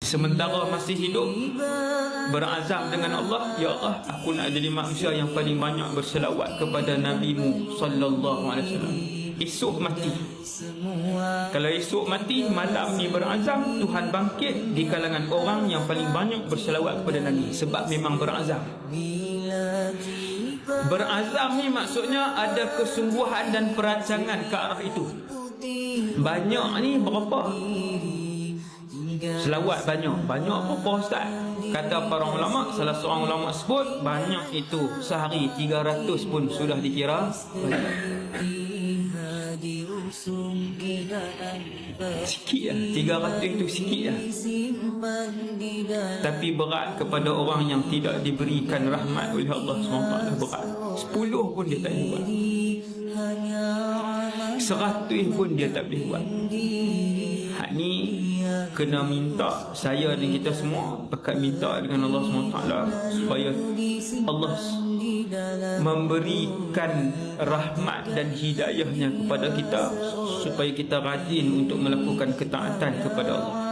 sementara masih hidup berazam dengan Allah, ya Allah, aku nak jadi manusia yang paling banyak berselawat kepada Nabi-Mu sallallahu alaihi wasallam. Esok mati, kalau esok mati, malam ni berazam, Tuhan bangkit di kalangan orang yang paling banyak berselawat kepada Nabi. Sebab memang berazam. Berazam ni maksudnya ada kesungguhan dan perancangan ke arah itu. Banyak ni berapa? Selawat banyak. Banyak berapa Ustaz? Kata para ulama, salah seorang ulama sebut, banyak itu sehari 300 pun sudah dikira banyak. Sikit lah, 300 itu sikit lah. Tapi berat kepada orang yang tidak diberikan rahmat oleh Allah SWT. Berat. 10 pun dia tak boleh buat, 100 pun dia tak boleh buat. Hak ni kena minta, saya dan kita semua pekat minta dengan Allah SWT supaya Allah memberikan rahmat dan hidayahnya kepada kita, supaya kita rajin untuk melakukan ketaatan kepada Allah.